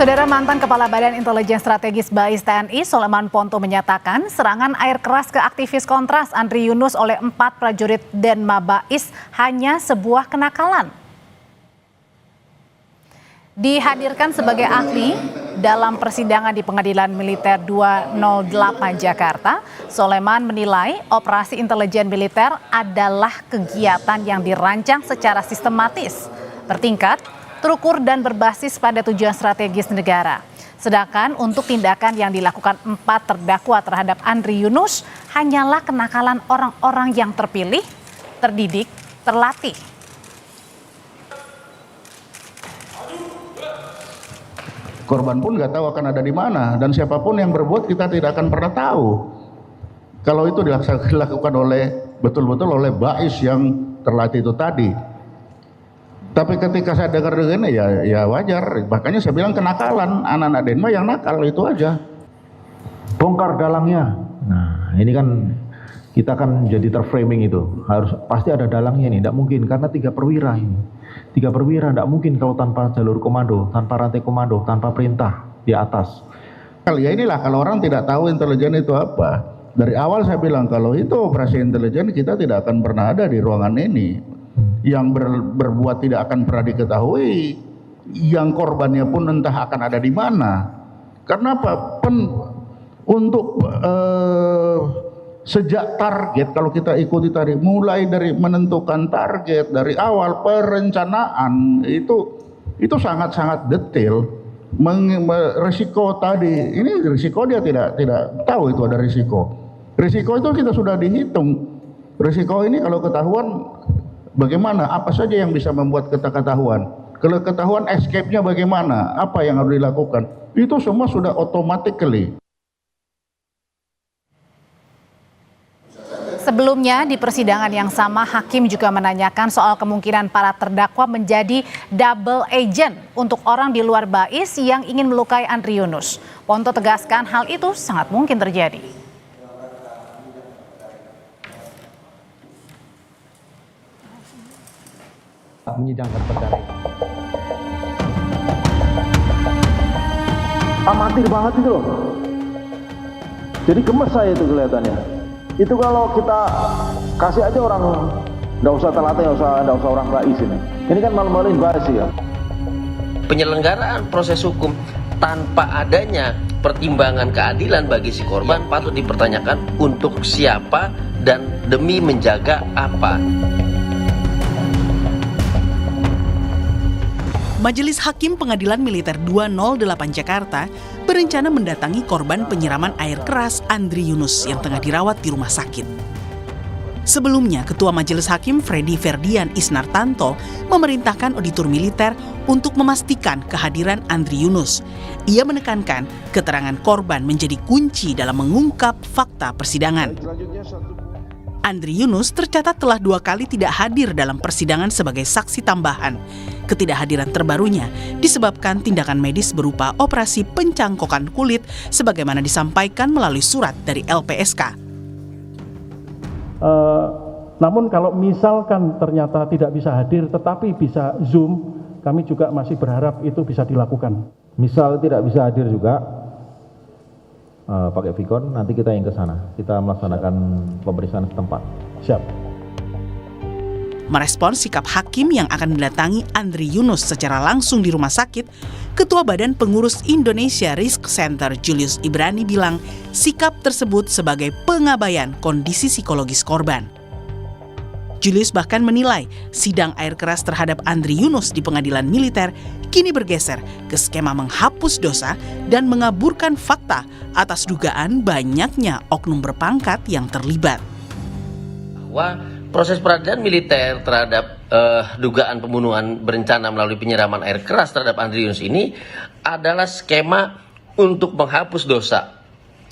Saudara, mantan Kepala Badan Intelijen Strategis BAIS TNI Soleman Ponto menyatakan serangan air keras ke aktivis Kontras Andri Yunus oleh 4 prajurit Denma BAIS hanya sebuah kenakalan. Dihadirkan sebagai ahli dalam persidangan di Pengadilan Militer 208 Jakarta, Soleman menilai operasi intelijen militer adalah kegiatan yang dirancang secara sistematis, bertingkat, terukur dan berbasis pada tujuan strategis negara. Sedangkan untuk tindakan yang dilakukan 4 terdakwa terhadap Andri Yunus hanyalah kenakalan orang-orang yang terpilih, terdidik, terlatih. Korban pun nggak tahu akan ada di mana, dan siapapun yang berbuat kita tidak akan pernah tahu. Kalau itu dilakukan oleh betul-betul oleh BAIS yang terlatih itu tadi. Tapi ketika saya dengar begini ya wajar, makanya saya bilang kenakalan anak-anak Denma yang nakal itu aja. Bongkar dalangnya. Nah, ini kan kita kan jadi terframing itu. Harus pasti ada dalangnya nih, tidak mungkin karena 3 perwira ini. 3 perwira tidak mungkin kalau tanpa jalur komando, tanpa rantai komando, tanpa perintah di atas. Ya inilah kalau orang tidak tahu intelijen itu apa. Dari awal saya bilang kalau itu operasi intelijen kita tidak akan pernah ada di ruangan ini. Yang berbuat tidak akan pernah diketahui, yang korbannya pun entah akan ada di mana. Karena apa? Untuk sejak target, kalau kita ikuti tadi, mulai dari menentukan target dari awal perencanaan itu sangat-sangat detail. Risiko tadi, ini risiko dia tidak tahu itu ada risiko. Risiko itu kita sudah dihitung. Risiko ini kalau ketahuan bagaimana? Apa saja yang bisa membuat kita ketahuan? Kalau ketahuan escape-nya bagaimana? Apa yang harus dilakukan? Itu semua sudah automatically. Sebelumnya di persidangan yang sama, hakim juga menanyakan soal kemungkinan para terdakwa menjadi double agent untuk orang di luar BAIS yang ingin melukai Andri Yunus. Ponto tegaskan hal itu sangat mungkin terjadi. Menyidangkan perkara ini. Amatir banget itu loh. Jadi gemes saya itu kelihatannya. Itu kalau kita kasih aja orang, nggak usah terlatih, nggak usah orang BAIS ini. Ini kan malu-maluin BAIS ya. Penyelenggaraan proses hukum tanpa adanya pertimbangan keadilan bagi si korban patut dipertanyakan untuk siapa dan demi menjaga apa. Majelis Hakim Pengadilan Militer 208 Jakarta berencana mendatangi korban penyiraman air keras Andri Yunus yang tengah dirawat di rumah sakit. Sebelumnya, Ketua Majelis Hakim Freddy Ferdian Isnartanto memerintahkan auditor militer untuk memastikan kehadiran Andri Yunus. Ia menekankan keterangan korban menjadi kunci dalam mengungkap fakta persidangan. Andri Yunus tercatat telah 2 kali tidak hadir dalam persidangan sebagai saksi tambahan. Ketidakhadiran terbarunya disebabkan tindakan medis berupa operasi pencangkokan kulit sebagaimana disampaikan melalui surat dari LPSK. Namun kalau misalkan ternyata tidak bisa hadir tetapi bisa Zoom, kami juga masih berharap itu bisa dilakukan. Misal tidak bisa hadir juga, pakai Vicon, nanti kita yang ke sana. Kita melaksanakan pemeriksaan setempat. Siap. Merespons sikap hakim yang akan mendatangi Andri Yunus secara langsung di rumah sakit, Ketua Badan Pengurus Indonesia Risk Center Julius Ibrani bilang sikap tersebut sebagai pengabaian kondisi psikologis korban. Julius bahkan menilai sidang air keras terhadap Andri Yunus di pengadilan militer kini bergeser ke skema menghapus dosa dan mengaburkan fakta atas dugaan banyaknya oknum berpangkat yang terlibat. Bahwa proses peradilan militer terhadap dugaan pembunuhan berencana melalui penyiraman air keras terhadap Andri Yunus ini adalah skema untuk menghapus dosa,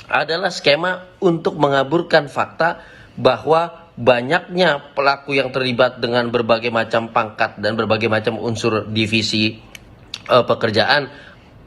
adalah skema untuk mengaburkan fakta bahwa banyaknya pelaku yang terlibat dengan berbagai macam pangkat dan berbagai macam unsur divisi pekerjaan,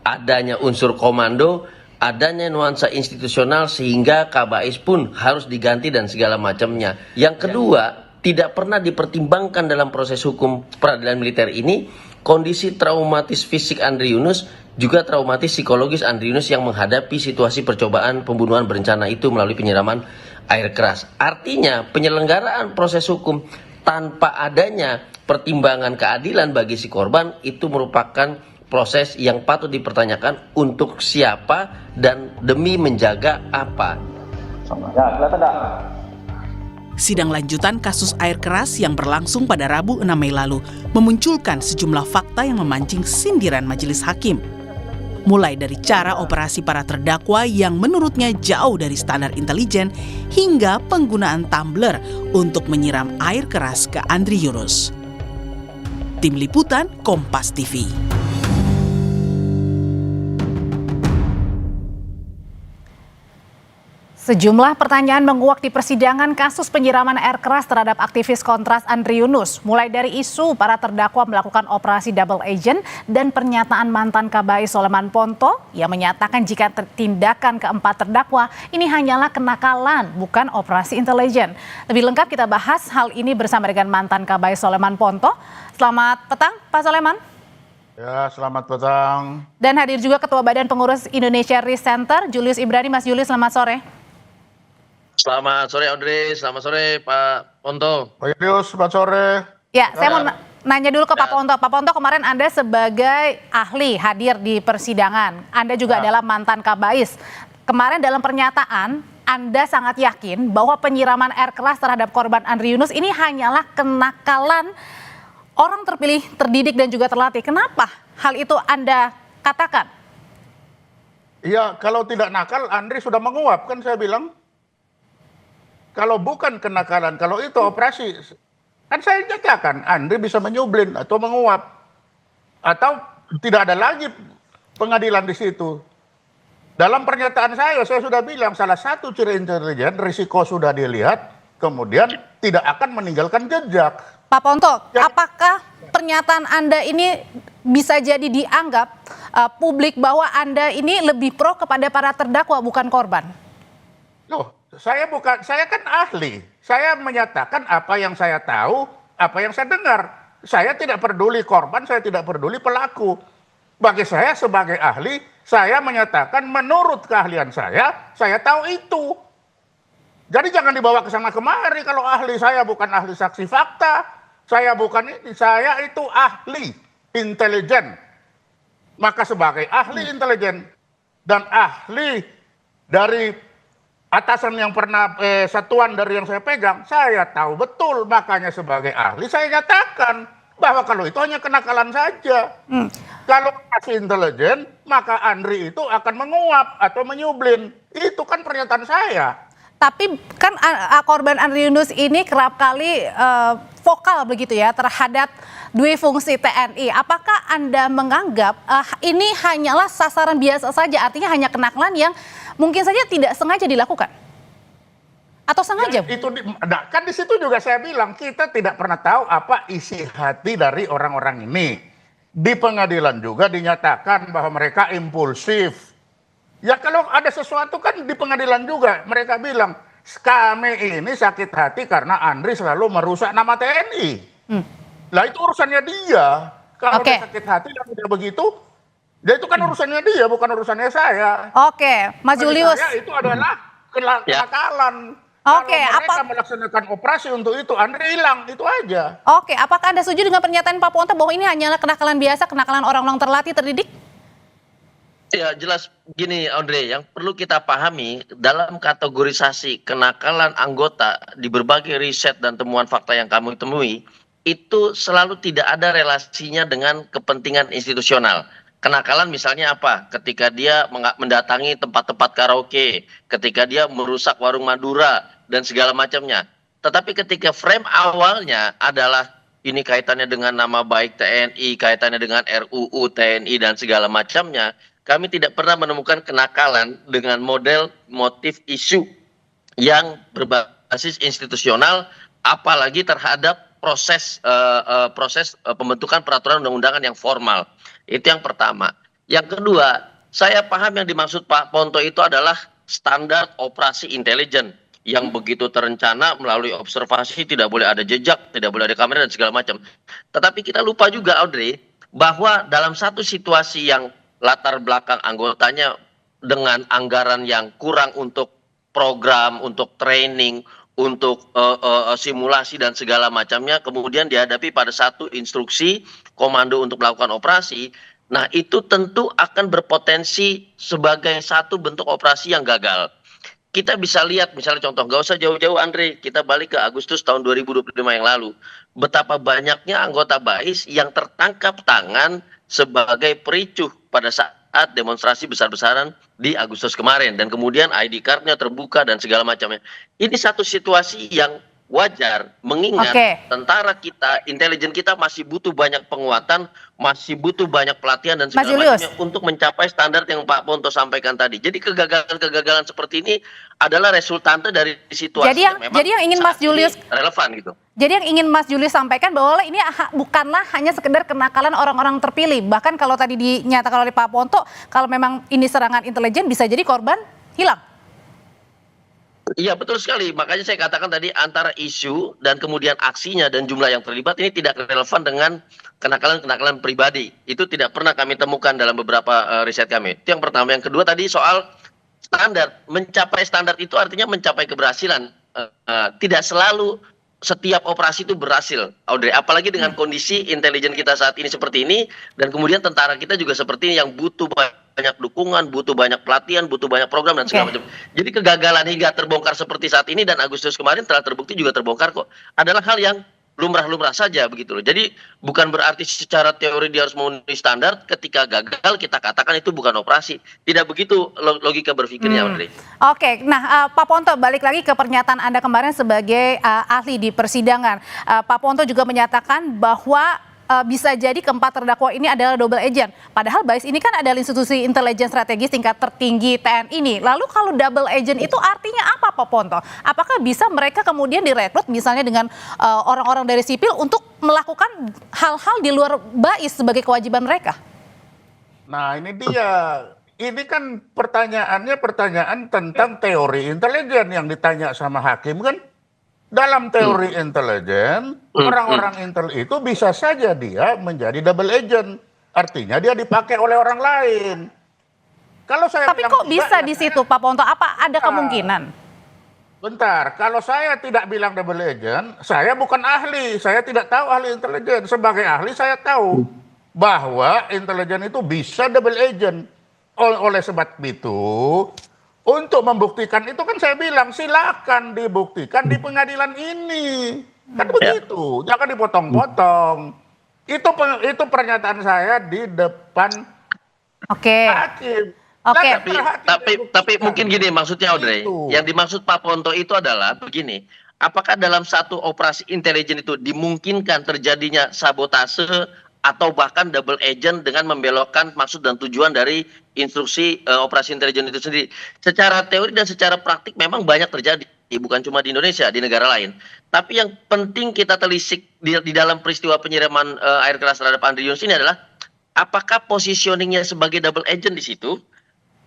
adanya unsur komando, adanya nuansa institusional sehingga KBAIS pun harus diganti dan segala macamnya. Yang kedua, tidak pernah dipertimbangkan dalam proses hukum peradilan militer ini kondisi traumatis fisik Andri Yunus juga traumatis psikologis Andri Yunus yang menghadapi situasi percobaan pembunuhan berencana itu melalui penyiraman air keras. Artinya penyelenggaraan proses hukum tanpa adanya pertimbangan keadilan bagi si korban itu merupakan proses yang patut dipertanyakan untuk siapa dan demi menjaga apa. Sidang lanjutan kasus air keras yang berlangsung pada Rabu 6 Mei lalu memunculkan sejumlah fakta yang memancing sindiran majelis hakim. Mulai dari cara operasi para terdakwa yang menurutnya jauh dari standar intelijen hingga penggunaan tumbler untuk menyiram air keras ke Andri Yunus. Tim Liputan Kompas TV. Sejumlah pertanyaan menguak di persidangan kasus penyiraman air keras terhadap aktivis Kontras Andri Yunus, mulai dari isu para terdakwa melakukan operasi double agent dan pernyataan mantan Kabais Soleman Ponto yang menyatakan jika tindakan keempat terdakwa ini hanyalah kenakalan, bukan operasi intelijen. Lebih lengkap kita bahas hal ini bersama dengan mantan Kabais Soleman Ponto. Selamat petang, Pak Soleman. Ya, selamat petang. Dan hadir juga Ketua Badan Pengurus Indonesia Risk Center, Julius Ibrani. Mas Julius, selamat sore. Selamat sore Audrey, selamat sore Pak Ponto. Pak Julius, selamat sore. Ya, saya mau nanya dulu ke Pak Ponto. Pak Ponto, kemarin Anda sebagai ahli hadir di persidangan. Anda juga adalah mantan Kabais. Kemarin dalam pernyataan, Anda sangat yakin bahwa penyiraman air keras terhadap korban Andri Yunus ini hanyalah kenakalan orang terpilih, terdidik, dan juga terlatih. Kenapa hal itu Anda katakan? Iya, kalau tidak nakal, Andri sudah menguap, kan saya bilang. Kalau bukan kenakalan, kalau itu operasi, kan saya nyatakan Andri bisa menyublin atau menguap. Atau tidak ada lagi pengadilan di situ. Dalam pernyataan saya sudah bilang salah satu ciri intelijen, risiko sudah dilihat, kemudian tidak akan meninggalkan jejak. Pak Ponto, apakah pernyataan Anda ini bisa jadi dianggap publik bahwa Anda ini lebih pro kepada para terdakwa bukan korban? Loh, saya kan ahli. Saya menyatakan apa yang saya tahu, apa yang saya dengar. Saya tidak peduli korban, saya tidak peduli pelaku. Bagi saya sebagai ahli, saya menyatakan menurut keahlian saya tahu itu. Jadi jangan dibawa ke sana kemari kalau ahli. Saya bukan ahli saksi fakta. Saya bukan ini, saya itu ahli intelijen. Maka sebagai ahli intelijen dan ahli dari atasan yang pernah satuan dari yang saya pegang, saya tahu betul. Makanya sebagai ahli saya nyatakan bahwa kalau itu hanya kenakalan saja. Kalau kasih intelijen, maka Andri itu akan menguap atau menyublin. Itu kan pernyataan saya. Tapi kan korban Andri Yunus ini kerap kali vokal begitu ya terhadap dui fungsi TNI. Apakah Anda menganggap ini hanyalah sasaran biasa saja, artinya hanya kenakalan yang mungkin saja tidak sengaja dilakukan? Atau sengaja? Ya, kan di situ juga saya bilang kita tidak pernah tahu apa isi hati dari orang-orang ini. Di pengadilan juga dinyatakan bahwa mereka impulsif. Ya kalau ada sesuatu kan di pengadilan juga mereka bilang kami ini sakit hati karena Andri selalu merusak nama TNI. Lah itu urusannya dia. Kalau dia sakit hati dan tidak begitu, ya itu kan urusannya dia, bukan urusannya saya. Oke, Mas Julius. Saya itu adalah kenakalan. Oke, kalau mereka melaksanakan operasi untuk itu, Andri hilang, itu aja. Oke, apakah Anda setuju dengan pernyataan Pak Ponto bahwa ini hanyalah kenakalan biasa, kenakalan orang-orang terlatih, terdidik? Ya jelas gini Andre, yang perlu kita pahami dalam kategorisasi kenakalan anggota di berbagai riset dan temuan fakta yang kami temui, itu selalu tidak ada relasinya dengan kepentingan institusional. Kenakalan misalnya apa? Ketika dia mendatangi tempat-tempat karaoke, ketika dia merusak warung Madura, dan segala macamnya. Tetapi ketika frame awalnya adalah ini kaitannya dengan nama baik TNI, kaitannya dengan RUU TNI dan segala macamnya, kami tidak pernah menemukan kenakalan dengan model motif isu yang berbasis institusional, apalagi terhadap proses pembentukan peraturan undang-undangan yang formal. Itu yang pertama. Yang kedua, saya paham yang dimaksud Pak Ponto itu adalah standar operasi intelijen yang begitu terencana melalui observasi, tidak boleh ada jejak, tidak boleh ada kamera dan segala macam. Tetapi kita lupa juga Audrey, bahwa dalam satu situasi yang latar belakang anggotanya dengan anggaran yang kurang untuk program, untuk training, untuk simulasi dan segala macamnya, kemudian dihadapi pada satu instruksi komando untuk melakukan operasi. Nah, itu tentu akan berpotensi sebagai satu bentuk operasi yang gagal. Kita bisa lihat misalnya contoh, nggak usah jauh-jauh Andre, kita balik ke Agustus tahun 2025 yang lalu. Betapa banyaknya anggota BAIS yang tertangkap tangan sebagai pericuh pada saat demonstrasi besar-besaran di Agustus kemarin. Dan kemudian ID card-nya terbuka dan segala macamnya. Ini satu situasi yang wajar, mengingat tentara kita, intelijen kita masih butuh banyak penguatan, masih butuh banyak pelatihan dan segala macamnya untuk mencapai standar yang Pak Ponto sampaikan tadi. Jadi kegagalan-kegagalan seperti ini adalah resultante dari situasi jadi yang ingin Mas Julius relevan gitu. Jadi yang ingin Mas Julius sampaikan bahwa ini bukanlah hanya sekedar kenakalan orang-orang terpilih. Bahkan kalau tadi dinyatakan oleh Pak Ponto, kalau memang ini serangan intelijen bisa jadi korban hilang. Iya betul sekali, makanya saya katakan tadi antara isu dan kemudian aksinya dan jumlah yang terlibat ini tidak relevan dengan kenakalan-kenakalan pribadi. Itu tidak pernah kami temukan dalam beberapa riset kami. Itu yang pertama. Yang kedua tadi soal standar, mencapai standar itu artinya mencapai keberhasilan. Tidak selalu setiap operasi itu berhasil, Audrey. Apalagi dengan kondisi intelijen kita saat ini seperti ini, dan kemudian tentara kita juga seperti ini yang butuh banyak dukungan, butuh banyak pelatihan, butuh banyak program dan segala macam. Jadi kegagalan hingga terbongkar seperti saat ini dan Agustus kemarin telah terbukti juga terbongkar kok. Adalah hal yang lumrah-lumrah saja begitu loh. Jadi bukan berarti secara teori dia harus memenuhi standar, ketika gagal kita katakan itu bukan operasi. Tidak begitu logika berpikirnya, Audrey. Oke, nah Pak Ponto balik lagi ke pernyataan Anda kemarin sebagai ahli di persidangan. Pak Ponto juga menyatakan bahwa bisa jadi keempat terdakwa ini adalah double agent. Padahal BAIS ini kan adalah institusi intelijen strategis tingkat tertinggi TNI ini. Lalu kalau double agent itu artinya apa Pak Ponto? Apakah bisa mereka kemudian direkrut misalnya dengan orang-orang dari sipil untuk melakukan hal-hal di luar BAIS sebagai kewajiban mereka? Nah ini dia. Ini kan pertanyaannya pertanyaan tentang teori intelijen yang ditanya sama hakim kan. Dalam teori intelijen, orang-orang intel itu bisa saja dia menjadi double agent. Artinya dia dipakai oleh orang lain. Kalau saya Tapi kok bisa di situ Pak Ponto? Apa ada kemungkinan? Bentar, kalau saya tidak bilang double agent, saya bukan ahli. Saya tidak tahu ahli intelijen. Sebagai ahli saya tahu bahwa intelijen itu bisa double agent. Oleh sebab itu, untuk membuktikan itu kan saya bilang silakan dibuktikan di pengadilan ini. Kan begitu, jangan dipotong-potong. Itu pernyataan saya di depan hakim. Tapi mungkin gini maksudnya Audrey, yang dimaksud Pak Ponto itu adalah begini. Apakah dalam satu operasi intelijen itu dimungkinkan terjadinya sabotase atau bahkan double agent dengan membelokkan maksud dan tujuan dari instruksi operasi intelijen itu sendiri? Secara teori dan secara praktik memang banyak terjadi, bukan cuma di Indonesia, di negara lain. Tapi yang penting kita telisik di dalam peristiwa penyiraman air keras terhadap Andri Yunus ini adalah apakah positioningnya sebagai double agent di situ,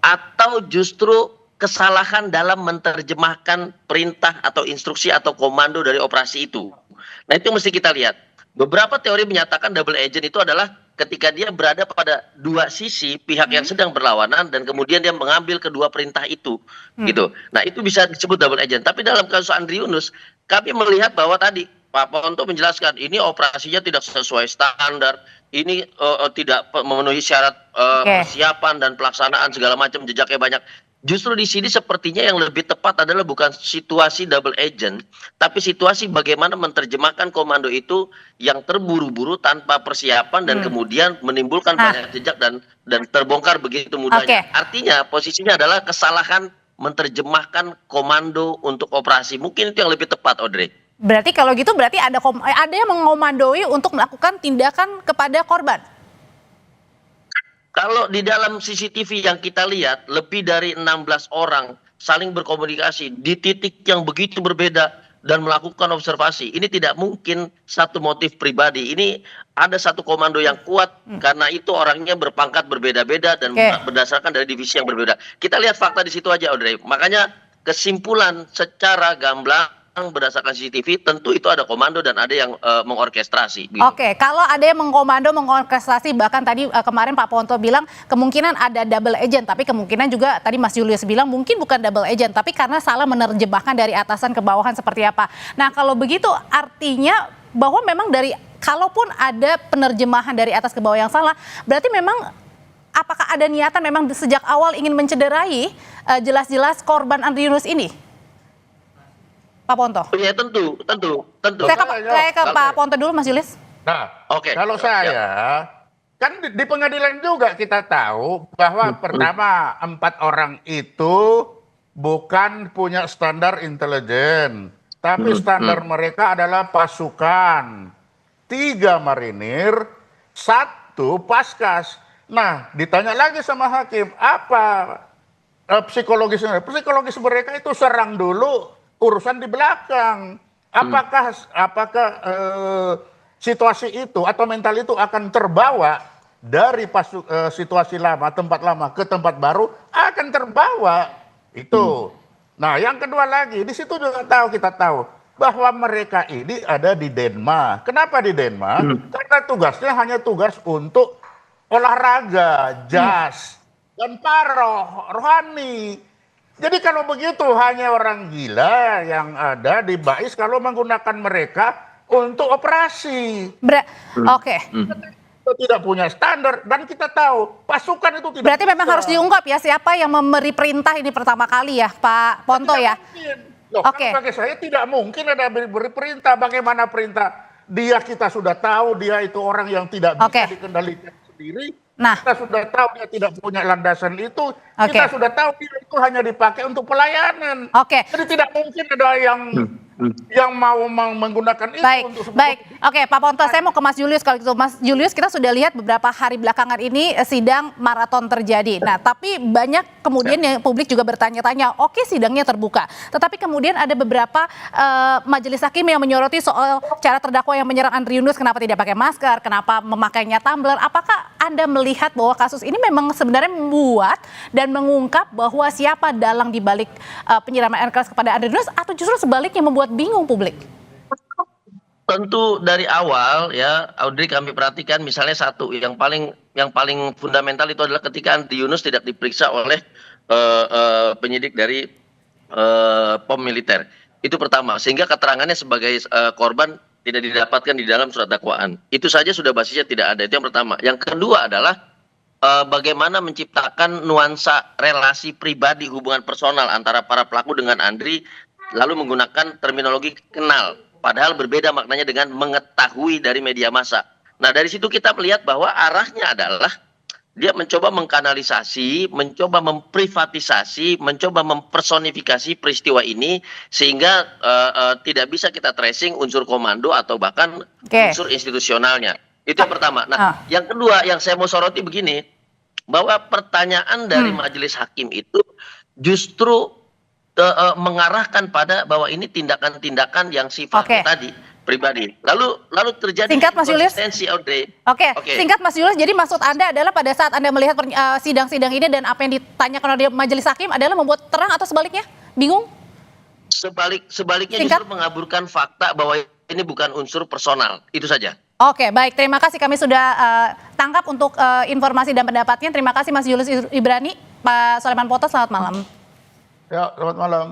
atau justru kesalahan dalam menerjemahkan perintah atau instruksi atau komando dari operasi itu. Nah itu mesti kita lihat. Beberapa teori menyatakan double agent itu adalah ketika dia berada pada dua sisi pihak yang sedang berlawanan dan kemudian dia mengambil kedua perintah itu, gitu. Nah itu bisa disebut double agent. Tapi dalam kasus Andri Yunus, kami melihat bahwa tadi Pak Ponto menjelaskan ini operasinya tidak sesuai standar, ini tidak memenuhi syarat persiapan dan pelaksanaan segala macam, jejaknya banyak. Justru di sini sepertinya yang lebih tepat adalah bukan situasi double agent, tapi situasi bagaimana menerjemahkan komando itu yang terburu-buru tanpa persiapan dan kemudian menimbulkan banyak jejak dan terbongkar begitu mudahnya. Artinya posisinya adalah kesalahan menerjemahkan komando untuk operasi. Mungkin itu yang lebih tepat, Audrey. Berarti kalau gitu berarti ada yang mengomandoi untuk melakukan tindakan kepada korban. Kalau di dalam CCTV yang kita lihat, lebih dari 16 orang saling berkomunikasi di titik yang begitu berbeda dan melakukan observasi. Ini tidak mungkin satu motif pribadi. Ini ada satu komando yang kuat karena itu orangnya berpangkat berbeda-beda dan berdasarkan dari divisi yang berbeda. Kita lihat fakta di situ aja, Audrey. Makanya kesimpulan secara gamblang berdasarkan CCTV, tentu itu ada komando dan ada yang mengorkestrasi. Gitu. Oke, kalau ada yang mengkomando, mengorkestrasi, bahkan tadi kemarin Pak Ponto bilang kemungkinan ada double agent, tapi kemungkinan juga tadi Mas Julius bilang mungkin bukan double agent, tapi karena salah menerjemahkan dari atasan ke bawahan seperti apa. Nah, kalau begitu artinya bahwa memang kalaupun ada penerjemahan dari atas ke bawah yang salah, berarti memang apakah ada niatan memang sejak awal ingin mencederai jelas-jelas korban Andri Yunus ini? Pak Ponto. Ya tentu. Saya ke Pak Ponto dulu, Mas Julius. Nah, Oke. kalau saya, kan di pengadilan juga kita tahu bahwa pertama 4 orang itu bukan punya standar intelijen, tapi standar mereka adalah pasukan. 3 marinir, 1 paskas. Nah, ditanya lagi sama hakim, apa psikologisnya? Psikologis mereka itu serang dulu, urusan di belakang. Apakah situasi itu atau mental itu akan terbawa dari situasi lama, tempat lama ke tempat baru, akan terbawa itu. Nah, yang kedua lagi, di situ juga kita tahu bahwa mereka ini ada di Denmark. Kenapa di Denmark? Karena tugasnya hanya tugas untuk olahraga, jas, dan rohani. Jadi kalau begitu hanya orang gila yang ada di Bais kalau menggunakan mereka untuk operasi. Oke. Itu tidak punya standar dan kita tahu pasukan itu tidak. Berarti memang harus diungkap ya siapa yang memberi perintah ini pertama kali ya, Pak Ponto ya. Oke. Bagi saya tidak mungkin ada beri perintah. Bagaimana perintah? Kita sudah tahu dia itu orang yang tidak bisa dikendalikan sendiri. Nah, kita sudah tahu dia tidak punya landasan itu. Kita sudah tahu dia itu hanya dipakai untuk pelayanan. Jadi tidak mungkin ada yang mau menggunakan itu. Baik. Oke, Pak Ponto, saya mau ke Mas Julius kalau gitu. Mas Julius, kita sudah lihat beberapa hari belakangan ini sidang maraton terjadi. Nah, tapi banyak kemudian yang publik juga bertanya-tanya, oke sidangnya terbuka. Tetapi kemudian ada beberapa majelis hakim yang menyoroti soal cara terdakwa yang menyerang Andri Yunus, kenapa tidak pakai masker, kenapa memakainya tumbler. Apakah Anda melihat bahwa kasus ini memang sebenarnya membuat dan mengungkap bahwa siapa dalang dibalik penyiraman air keras kepada Andri Yunus, atau justru sebaliknya membuat bingung publik? Tentu dari awal ya, Audrey, kami perhatikan misalnya satu yang paling fundamental itu adalah ketika Andri Yunus tidak diperiksa oleh penyidik dari POM militer. Itu pertama, sehingga keterangannya sebagai korban tidak didapatkan di dalam surat dakwaan. Itu saja sudah basisnya tidak ada. Itu yang pertama. Yang kedua adalah bagaimana menciptakan nuansa relasi pribadi, hubungan personal antara para pelaku dengan Andri, lalu menggunakan terminologi kenal. Padahal berbeda maknanya dengan mengetahui dari media massa. Nah, dari situ kita melihat bahwa arahnya adalah dia mencoba mengkanalisasi, mencoba memprivatisasi, mencoba mempersonifikasi peristiwa ini sehingga tidak bisa kita tracing unsur komando atau bahkan unsur institusionalnya. Itu yang pertama. Nah, yang kedua yang saya mau soroti begini, bahwa pertanyaan dari majelis hakim itu justru mengarahkan pada bahwa ini tindakan-tindakan yang sifatnya tadi pribadi. Lalu terjadi konsistensi, Audrey. Singkat Mas Julius, jadi maksud Anda adalah pada saat Anda melihat sidang-sidang ini dan apa yang ditanyakan oleh majelis hakim adalah membuat terang atau sebaliknya? Bingung? Sebaliknya justru mengaburkan fakta bahwa ini bukan unsur personal. Itu saja. Oke, baik. Terima kasih, kami sudah tangkap untuk informasi dan pendapatnya. Terima kasih Mas Julius Ibrani. Pak Soleman Ponto, selamat malam. Ya, selamat malam.